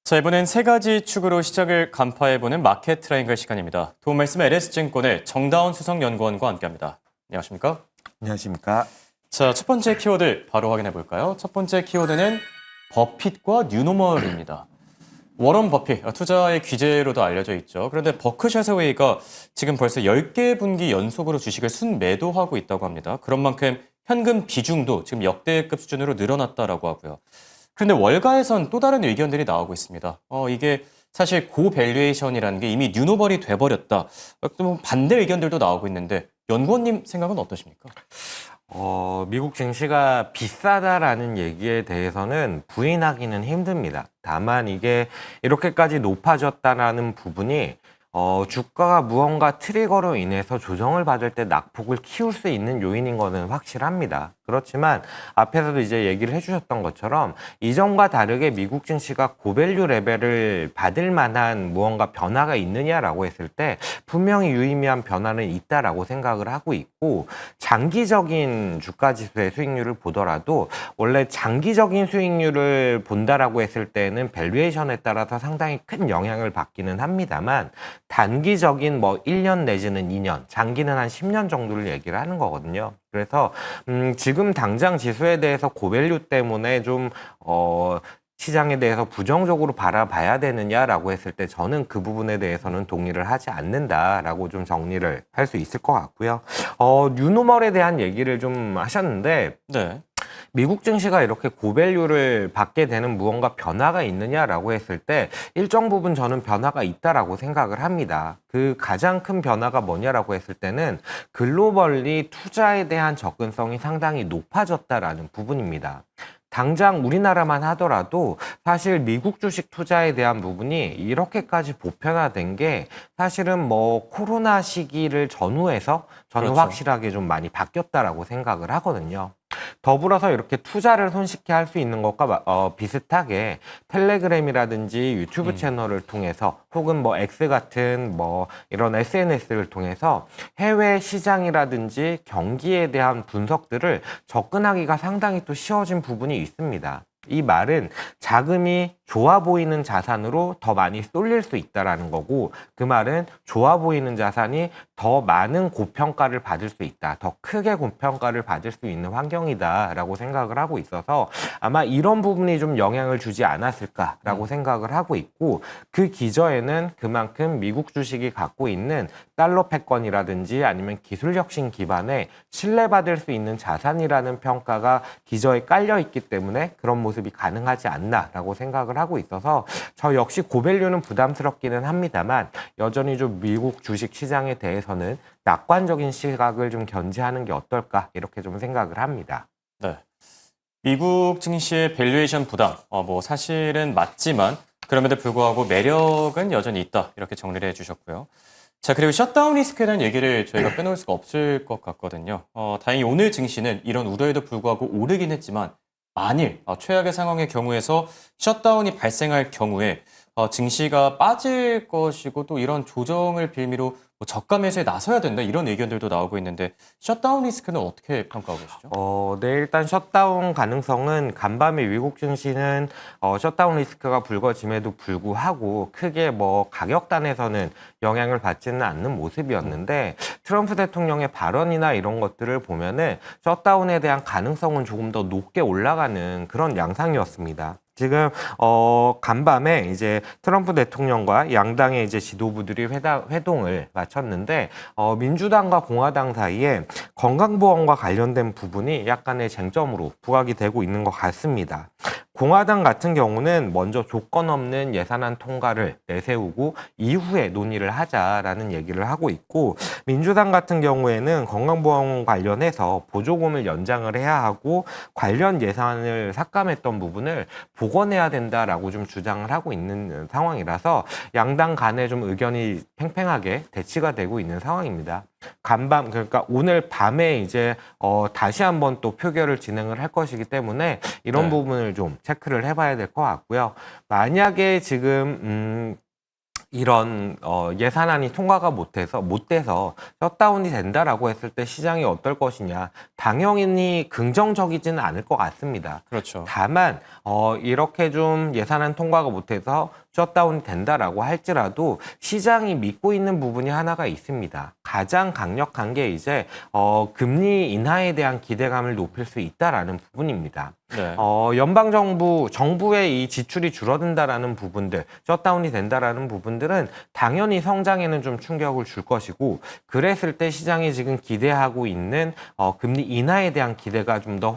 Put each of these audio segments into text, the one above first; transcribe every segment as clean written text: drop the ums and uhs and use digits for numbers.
자, 이번엔 세 가지 축으로 시작을 간파해보는 마켓 트라이앵글 시간입니다. 도움 말씀 LS증권의 정다운 수석연구원과 함께합니다. 안녕하십니까? 안녕하십니까? 자, 첫 번째 키워드 바로 확인해 볼까요? 첫 번째 키워드는 버핏과 뉴노멀입니다. 워런 버핏, 투자의 귀재로도 알려져 있죠. 그런데 버크셔 해서웨이가 지금 벌써 10개 분기 연속으로 주식을 순매도하고 있다고 합니다. 그런 만큼 현금 비중도 지금 역대급 수준으로 늘어났다라고 하고요. 그런데 월가에선 또 다른 의견들이 나오고 있습니다. 이게 사실 고밸류에이션이라는 게 이미 뉴노멀이 돼버렸다. 또 반대 의견들도 나오고 있는데 연구원님 생각은 어떠십니까? 미국 증시가 비싸다라는 얘기에 대해서는 부인하기는 힘듭니다. 다만 이게 이렇게까지 높아졌다라는 부분이 주가가 무언가 트리거로 인해서 조정을 받을 때 낙폭을 키울 수 있는 요인인 거는 확실합니다. 그렇지만 앞에서도 이제 얘기를 해주셨던 것처럼 이전과 다르게 미국 증시가 고밸류 레벨을 받을 만한 무언가 변화가 있느냐라고 했을 때 분명히 유의미한 변화는 있다라고 생각을 하고 있고, 장기적인 주가 지수의 수익률을 보더라도 원래 장기적인 수익률을 본다라고 했을 때는 밸류에이션에 따라서 상당히 큰 영향을 받기는 합니다만, 단기적인 1년 내지는 2년, 장기는 한 10년 정도를 얘기를 하는 거거든요. 그래서 지금 당장 지수에 대해서 고밸류 때문에 좀 시장에 대해서 부정적으로 바라봐야 되느냐라고 했을 때 저는 그 부분에 대해서는 동의를 하지 않는다라고 좀 정리를 할 수 있을 것 같고요. 뉴노멀에 대한 얘기를 좀 하셨는데, 네. 미국 증시가 이렇게 고밸류를 받게 되는 무언가 변화가 있느냐라고 했을 때 일정 부분 저는 변화가 있다라고 생각을 합니다. 그 가장 큰 변화가 뭐냐라고 했을 때는 글로벌리 투자에 대한 접근성이 상당히 높아졌다라는 부분입니다. 당장 우리나라만 하더라도 사실 미국 주식 투자에 대한 부분이 이렇게까지 보편화된 게 사실은 코로나 시기를 전후해서 저는 그렇죠. 확실하게 좀 많이 바뀌었다라고 생각을 하거든요. 더불어서 이렇게 투자를 손쉽게 할 수 있는 것과 비슷하게 텔레그램이라든지 유튜브 채널을 통해서 혹은 X 같은 이런 SNS를 통해서 해외 시장이라든지 경기에 대한 분석들을 접근하기가 상당히 또 쉬워진 부분이 있습니다. 이 말은 자금이 좋아 보이는 자산으로 더 많이 쏠릴 수 있다라는 거고, 그 말은 좋아 보이는 자산이 더 많은 고평가를 받을 수 있다, 더 크게 고평가를 받을 수 있는 환경이다라고 생각을 하고 있어서 아마 이런 부분이 좀 영향을 주지 않았을까라고 생각을 하고 있고, 그 기저에는 그만큼 미국 주식이 갖고 있는 달러 패권이라든지 아니면 기술 혁신 기반의 신뢰받을 수 있는 자산이라는 평가가 기저에 깔려 있기 때문에 그런 모습이 가능하지 않나라고 생각을 하고 있어서 저 역시 고밸류는 부담스럽기는 합니다만 여전히 좀 미국 주식 시장에 대해서는 낙관적인 시각을 좀 견지하는 게 어떨까 이렇게 좀 생각을 합니다. 네. 미국 증시의 밸류에이션 부담, 사실은 맞지만 그럼에도 불구하고 매력은 여전히 있다. 이렇게 정리를 해주셨고요. 자, 그리고 셧다운 리스크에 대한 얘기를 저희가 빼놓을 수가 없을 것 같거든요. 다행히 오늘 증시는 이런 우려에도 불구하고 오르긴 했지만 만일 최악의 상황의 경우에서 셧다운이 발생할 경우에 증시가 빠질 것이고 또 이런 조정을 빌미로 저가 매수에 나서야 된다 이런 의견들도 나오고 있는데 셧다운 리스크는 어떻게 평가하고 계시죠? 네, 일단 셧다운 가능성은 간밤에 미국 증시는 셧다운 리스크가 불거짐에도 불구하고 크게 가격단에서는 영향을 받지는 않는 모습이었는데, 트럼프 대통령의 발언이나 이런 것들을 보면은 셧다운에 대한 가능성은 조금 더 높게 올라가는 그런 양상이었습니다. 지금 간밤에 이제 트럼프 대통령과 양당의 이제 지도부들이 회동을 마쳤는데 민주당과 공화당 사이에 건강보험과 관련된 부분이 약간의 쟁점으로 부각이 되고 있는 것 같습니다. 공화당 같은 경우는 먼저 조건 없는 예산안 통과를 내세우고 이후에 논의를 하자라는 얘기를 하고 있고, 민주당 같은 경우에는 건강보험 관련해서 보조금을 연장을 해야 하고 관련 예산을 삭감했던 부분을 복원해야 된다라고 좀 주장을 하고 있는 상황이라서 양당 간에 좀 의견이 팽팽하게 대치가 되고 있는 상황입니다. 간밤, 그러니까 오늘 밤에 이제 다시 한번 또 표결을 진행을 할 것이기 때문에 이런 네. 부분을 좀 체크를 해봐야 될 것 같고요. 만약에 지금 이런 예산안이 통과가 못 돼서 셧다운이 된다라고 했을 때 시장이 어떨 것이냐. 당연히 긍정적이지는 않을 것 같습니다. 그렇죠. 다만 이렇게 좀 예산안 통과가 못해서 셧다운이 된다라고 할지라도 시장이 믿고 있는 부분이 하나가 있습니다. 가장 강력한 게 이제 금리 인하에 대한 기대감을 높일 수 있다라는 부분입니다. 네. 정부의 이 지출이 줄어든다라는 부분들, 셧다운이 된다라는 부분들은 당연히 성장에는 좀 충격을 줄 것이고, 그랬을 때 시장이 지금 기대하고 있는 금리 인하에 대한 기대가 좀 더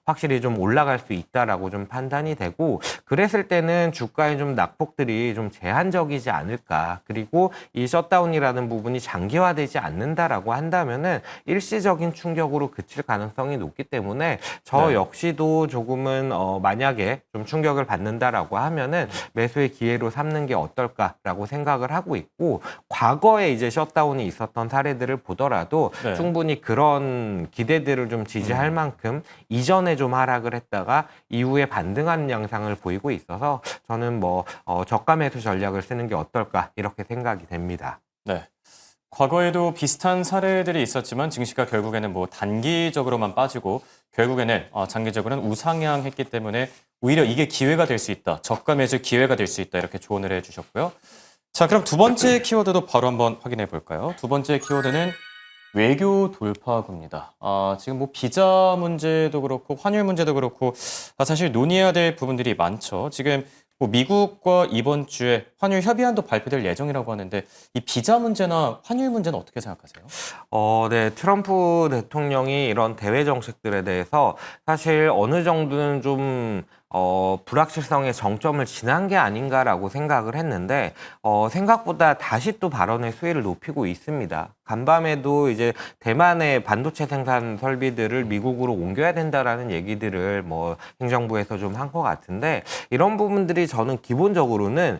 확실히 좀 올라갈 수 있다라고 좀 판단이 되고, 그랬을 때는 주가의 좀 낙폭들이 좀 제한적이지 않을까. 그리고 이 셧다운이라는 부분이 장기화되지 않는다라고 한다면은 일시적인 충격으로 그칠 가능성이 높기 때문에 저 네. 역시도 조금은 만약에 좀 충격을 받는다라고 하면은 매수의 기회로 삼는 게 어떨까라고 생각을 하고 있고, 과거에 이제 셧다운이 있었던 사례들을 보더라도 네. 충분히 그런 기대들을 좀 지지할 만큼 이전에 좀 하락을 했다가 이후에 반등하는 양상을 보이고 있어서 저는 저가 매수 전략을 쓰는 게 어떨까 이렇게 생각이 됩니다. 네. 과거에도 비슷한 사례들이 있었지만 증시가 결국에는 뭐 단기적으로만 빠지고 결국에는 장기적으로는 우상향했기 때문에 오히려 이게 기회가 될 수 있다. 저가 매수 기회가 될 수 있다. 이렇게 조언을 해주셨고요. 자, 그럼 두 번째 키워드도 바로 한번 확인해 볼까요? 두 번째 키워드는 외교 돌파구입니다. 지금 뭐 비자 문제도 그렇고 환율 문제도 그렇고 사실 논의해야 될 부분들이 많죠. 지금 뭐 미국과 이번 주에 환율 협의안도 발표될 예정이라고 하는데 이 비자 문제나 환율 문제는 어떻게 생각하세요? 네, 트럼프 대통령이 이런 대외 정책들에 대해서 사실 어느 정도는 좀 불확실성의 정점을 지난 게 아닌가라고 생각을 했는데 생각보다 다시 또 발언의 수위를 높이고 있습니다. 간밤에도 이제 대만의 반도체 생산 설비들을 미국으로 옮겨야 된다라는 얘기들을 행정부에서 좀 한 것 같은데, 이런 부분들이 저는 기본적으로는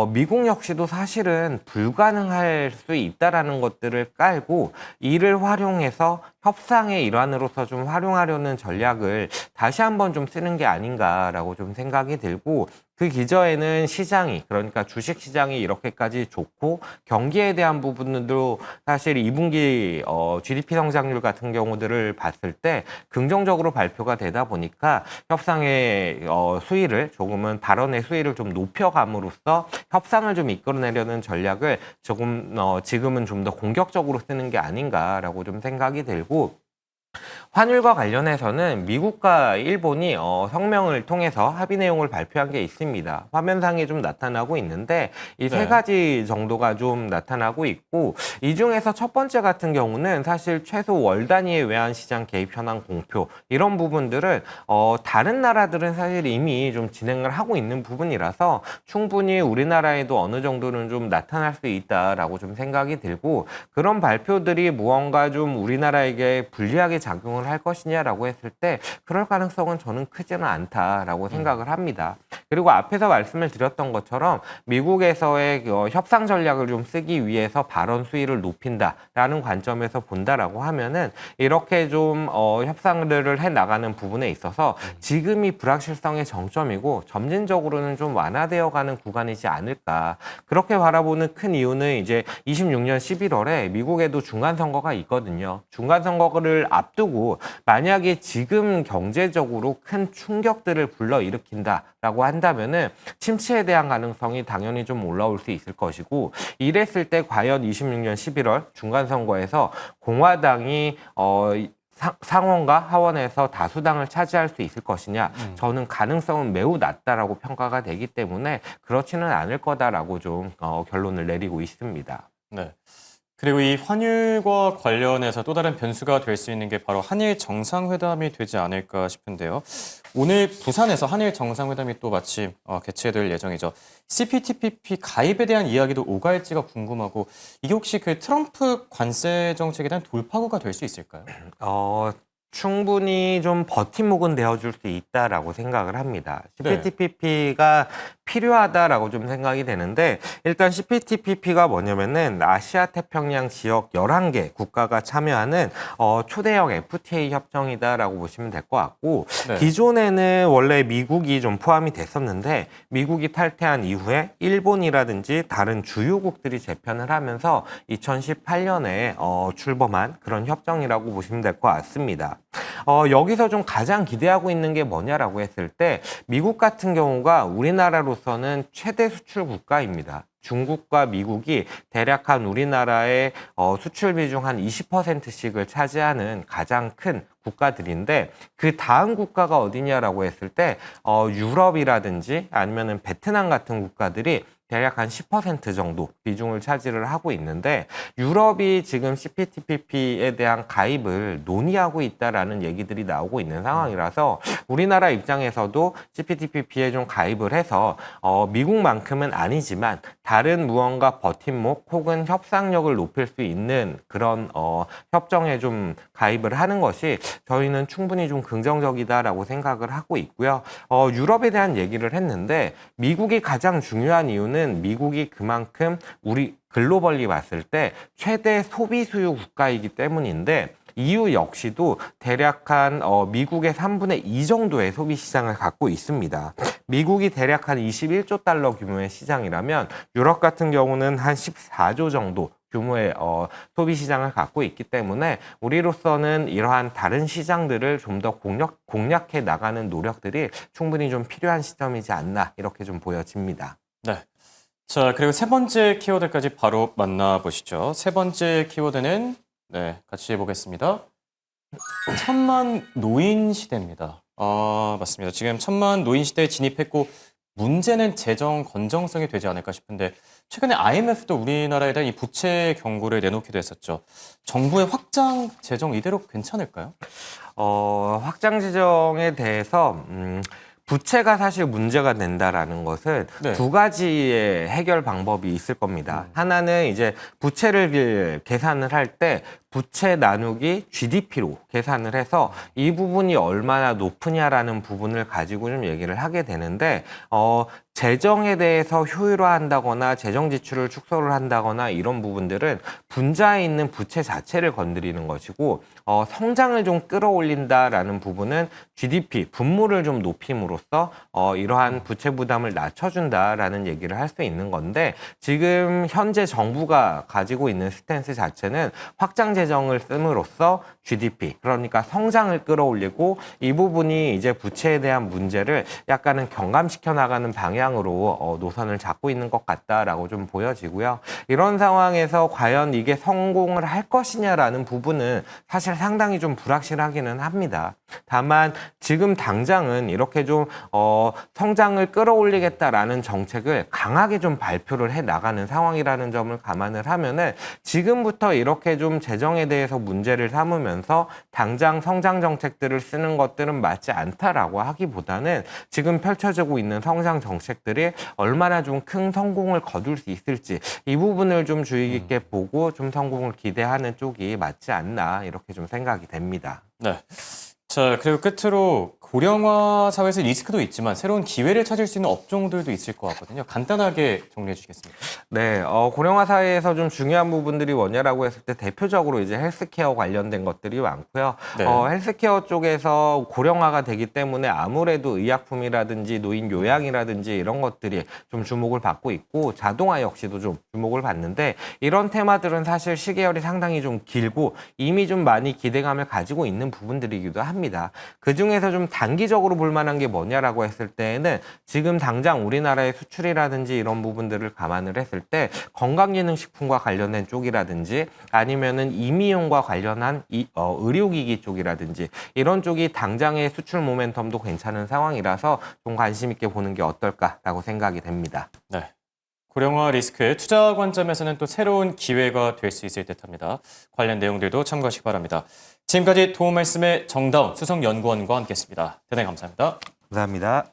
미국 역시도 사실은 불가능할 수 있다라는 것들을 깔고 이를 활용해서 협상의 일환으로서 좀 활용하려는 전략을 다시 한번 좀 쓰는 게 아닌가라고 좀 생각이 들고, 그 기저에는 시장이, 그러니까 주식 시장이 이렇게까지 좋고 경기에 대한 부분도 사실 2분기 GDP 성장률 같은 경우들을 봤을 때 긍정적으로 발표가 되다 보니까 협상의 수위를 조금은 발언의 수위를 좀 높여감으로써 협상을 좀 이끌어내려는 전략을 조금 지금은 좀 더 공격적으로 쓰는 게 아닌가라고 좀 생각이 들고, 환율과 관련해서는 미국과 일본이 성명을 통해서 합의 내용을 발표한 게 있습니다. 화면상에 좀 나타나고 있는데 이 세 네. 가지 정도가 좀 나타나고 있고, 이 중에서 첫 번째 같은 경우는 사실 최소 월 단위의 외환시장 개입 현황 공표, 이런 부분들은 다른 나라들은 사실 이미 좀 진행을 하고 있는 부분이라서 충분히 우리나라에도 어느 정도는 좀 나타날 수 있다라고 좀 생각이 들고, 그런 발표들이 무언가 좀 우리나라에게 불리하게 작용을 할 것이냐라고 했을 때 그럴 가능성은 저는 크지는 않다라고 생각을 합니다. 그리고 앞에서 말씀을 드렸던 것처럼 미국에서의 협상 전략을 좀 쓰기 위해서 발언 수위를 높인다라는 관점에서 본다라고 하면은 이렇게 좀 협상들을 해 나가는 부분에 있어서 지금이 불확실성의 정점이고 점진적으로는 좀 완화되어 가는 구간이지 않을까. 그렇게 바라보는 큰 이유는 이제 26년 11월에 미국에도 중간선거가 있거든요. 중간선거를 앞두고 만약에 지금 경제적으로 큰 충격들을 불러일으킨다라고 한다면은 침체에 대한 가능성이 당연히 좀 올라올 수 있을 것이고, 이랬을 때 과연 26년 11월 중간선거에서 공화당이 상원과 하원에서 다수당을 차지할 수 있을 것이냐, 저는 가능성은 매우 낮다라고 평가가 되기 때문에 그렇지는 않을 거다라고 좀 결론을 내리고 있습니다. 네. 그리고 이 환율과 관련해서 또 다른 변수가 될 수 있는 게 바로 한일 정상회담이 되지 않을까 싶은데요. 오늘 부산에서 한일 정상회담이 또 마침 개최될 예정이죠. CPTPP 가입에 대한 이야기도 오갈지가 궁금하고, 이게 혹시 그 트럼프 관세 정책에 대한 돌파구가 될 수 있을까요? 충분히 좀 버팀목은 되어줄 수 있다라고 생각을 합니다. 네. CPTPP가 필요하다라고 좀 생각이 되는데 일단 CPTPP가 뭐냐면은 아시아 태평양 지역 11개 국가가 참여하는 초대형 FTA 협정이다라고 보시면 될 것 같고 네. 기존에는 원래 미국이 좀 포함이 됐었는데 미국이 탈퇴한 이후에 일본이라든지 다른 주요국들이 재편을 하면서 2018년에 출범한 그런 협정이라고 보시면 될 것 같습니다. 여기서 좀 가장 기대하고 있는 게 뭐냐라고 했을 때 미국 같은 경우가 우리나라로서는 최대 수출 국가입니다. 중국과 미국이 대략 한 우리나라의 수출 비중 한 20%씩을 차지하는 가장 큰 국가들인데 그 다음 국가가 어디냐라고 했을 때 유럽이라든지 아니면은 베트남 같은 국가들이 대략 한 10% 정도 비중을 차지를 하고 있는데 유럽이 지금 CPTPP에 대한 가입을 논의하고 있다라는 얘기들이 나오고 있는 상황이라서 우리나라 입장에서도 CPTPP에 좀 가입을 해서 미국만큼은 아니지만 다른 무언가 버팀목 혹은 협상력을 높일 수 있는 그런 협정에 좀 가입을 하는 것이 저희는 충분히 좀 긍정적이다라고 생각을 하고 있고요. 유럽에 대한 얘기를 했는데 미국이 가장 중요한 이유는 미국이 그만큼 우리 글로벌리 봤을 때 최대 소비 수요 국가이기 때문인데 EU 역시도 대략 한 미국의 3분의 2 정도의 소비 시장을 갖고 있습니다. 미국이 대략 한 21조 달러 규모의 시장이라면 유럽 같은 경우는 한 14조 정도 규모의 소비 시장을 갖고 있기 때문에 우리로서는 이러한 다른 시장들을 좀 더 공략해 나가는 노력들이 충분히 좀 필요한 시점이지 않나 이렇게 좀 보여집니다. 네. 자, 그리고 세 번째 키워드까지 바로 만나보시죠. 세 번째 키워드는 같이 해보겠습니다. 천만 노인 시대입니다. 맞습니다. 지금 천만 노인 시대에 진입했고 문제는 재정 건정성이 되지 않을까 싶은데 최근에 IMF도 우리나라에 대한 이 부채 경고를 내놓기도 했었죠. 정부의 확장 재정 이대로 괜찮을까요? 확장 재정에 대해서 부채가 사실 문제가 된다라는 것은 네. 두 가지의 해결 방법이 있을 겁니다. 하나는 이제 부채를 계산을 할 때 부채 나누기 GDP로 계산을 해서 이 부분이 얼마나 높으냐라는 부분을 가지고 좀 얘기를 하게 되는데 재정에 대해서 효율화한다거나 재정 지출을 축소를 한다거나 이런 부분들은 분자에 있는 부채 자체를 건드리는 것이고 성장을 좀 끌어올린다라는 부분은 GDP, 분모를 좀 높임으로써 이러한 부채 부담을 낮춰준다라는 얘기를 할 수 있는 건데 지금 현재 정부가 가지고 있는 스탠스 자체는 확장 재정을 씀으로써 GDP, 그러니까 성장을 끌어올리고 이 부분이 이제 부채에 대한 문제를 약간은 경감시켜 나가는 방향으로 노선을 잡고 있는 것 같다라고 좀 보여지고요. 이런 상황에서 과연 이게 성공을 할 것이냐라는 부분은 사실 상당히 좀 불확실하기는 합니다. 다만 지금 당장은 이렇게 좀 성장을 끌어올리겠다라는 정책을 강하게 좀 발표를 해 나가는 상황이라는 점을 감안을 하면은 지금부터 이렇게 좀 재정에 대해서 문제를 삼으면서 당장 성장 정책들을 쓰는 것들은 맞지 않다라고 하기보다는 지금 펼쳐지고 있는 성장 정책들이 얼마나 좀 큰 성공을 거둘 수 있을지 이 부분을 좀 주의 깊게 보고 좀 성공을 기대하는 쪽이 맞지 않나 이렇게 좀 생각이 됩니다. 네. 자, 그리고 끝으로 고령화 사회에서 리스크도 있지만 새로운 기회를 찾을 수 있는 업종들도 있을 것 같거든요. 간단하게 정리해 주시겠습니까? 네, 고령화 사회에서 좀 중요한 부분들이 뭐냐라고 했을 때 대표적으로 이제 헬스케어 관련된 것들이 많고요. 네. 헬스케어 쪽에서 고령화가 되기 때문에 아무래도 의약품이라든지 노인 요양이라든지 이런 것들이 좀 주목을 받고 있고 자동화 역시도 좀 주목을 받는데 이런 테마들은 사실 시계열이 상당히 좀 길고 이미 좀 많이 기대감을 가지고 있는 부분들이기도 합니다. 그 중에서 좀 단기적으로 볼 만한 게 뭐냐라고 했을 때에는 지금 당장 우리나라의 수출이라든지 이런 부분들을 감안을 했을 때 건강기능식품과 관련된 쪽이라든지 아니면은 임의용과 관련한 의료기기 쪽이라든지 이런 쪽이 당장의 수출 모멘텀도 괜찮은 상황이라서 좀 관심 있게 보는 게 어떨까라고 생각이 됩니다. 네. 고령화 리스크의 투자 관점에서는 또 새로운 기회가 될 수 있을 듯합니다. 관련 내용들도 참고하시기 바랍니다. 지금까지 도움 말씀의 정다운 수석연구원과 함께했습니다. 대단히 감사합니다. 감사합니다.